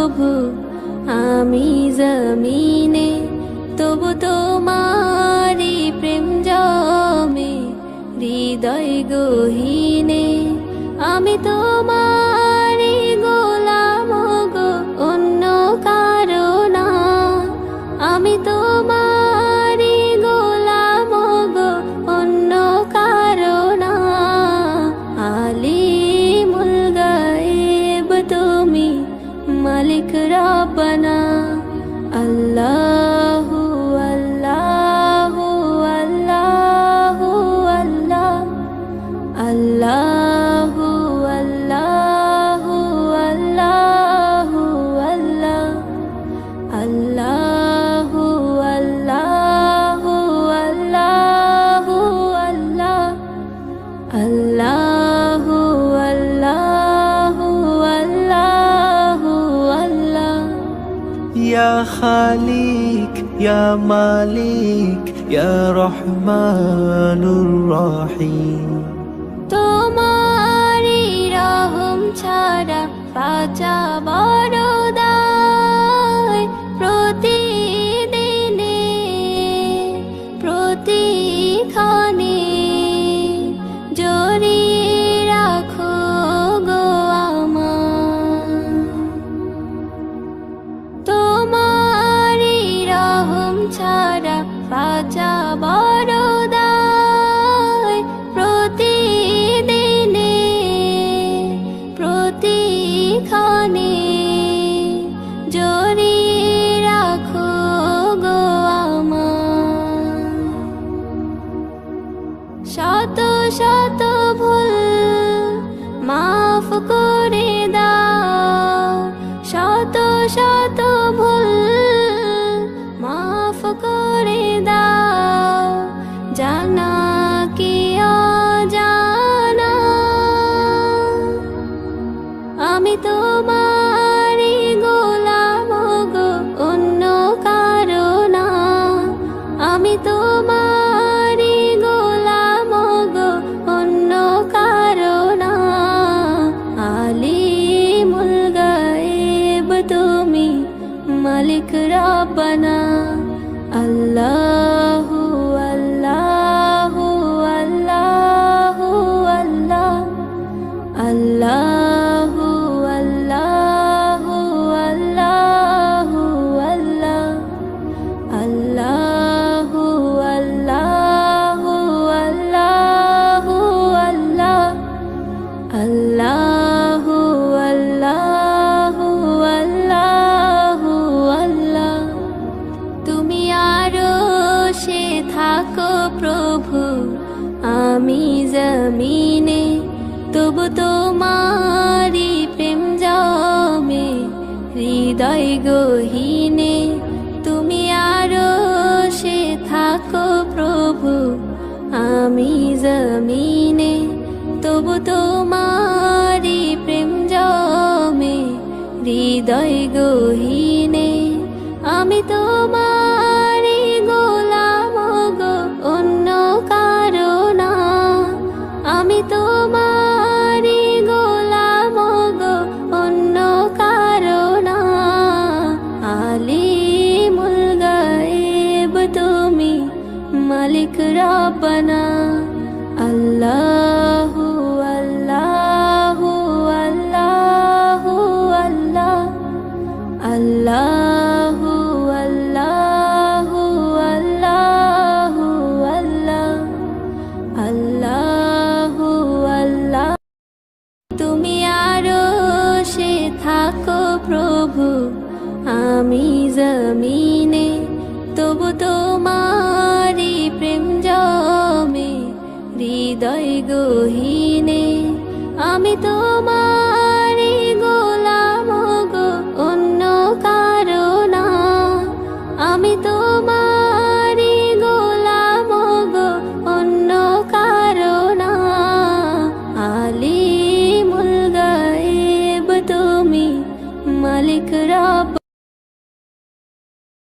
প্রভু আমি জমিনে, তবু তোমারি প্রেম জমে হৃদয় গহীনে। আমি তোমারি গোলাম গো, অন্য কারো না। আমি তোমারি গোলাম গো, অন্য কারো না। আলিমুল গায়েব তুমি, মালিক রব্বানা। আল্লাহু আল্লাহু আল্লাহু আল্লাহ, আল্লাহু আল্লাহু আল্লাহু আল্লাহ, আল্লাহু আল্লাহু আল্লাহু আল্লাহ, আল্লাহু আল্লাহু আল্লাহু আল্লাহ। ইয়া খালিক ইয়া মালিক ইয়া রহমানুর রহিম। তোমারি রহম ছাড়া বাঁচা বড় দায়। প্রতিদিনে প্রতিক্ষণে জড়িয়ে রাখো গো আমায়। তোমারি রহম ছাড়া বাঁচা বড় দায়। প্রতিদিনে প্রতিক্ষণে জড়িয়ে রাখো গো আমায়। শত শত ভুল মাফ করে দাও, শত শত ভুল মাফ করে দাও। জানা কি অজানা আমি তোমারি গোলাম গো, অন্য কারো না। আমি তোমারি গোলাম গো, অন্য কারো না। আলিমুল গায়েব তুমি, মালিক রব্বানা। আল্লাহু আল্লাহু আল্লাহু আল্লাহ, আল্লাহু আল্লাহু আল্লাহু আল্লাহ, আল্লাহু আল্লাহু আল্লাহু আল্লাহ, আল্লাহু আল্লাহু আল্লাহু আল্লাহ। তুমি আরশে থাকো প্রভু আমি জমিনে, তবু তোমারি প্রেম জমে হৃদয় গহীনে। তুমি আরশে থাকো প্রভু আমি জমিনে, তবু তোমারি প্রেম জমে হৃদয় গহীনে। আমি তোমারি গোলাম গো, অন্য কারো না। আমি তোমারি গোলাম গো, অন্য কারো না। আলিমুল গায়েব তুমি, মালিক রব্বানা। আল্লাহু আল্লাহু আল্লাহু আল্লাহ, আল্লাহু আল্লাহু আল্লাহু আল্লাহ, আল্লাহু আল্লাহ। তুমি আরশে থাকো প্রভু আমি জমিনে, তবু তোমারি প্রেম জমে হৃদয় গহীনে। আমি তোমার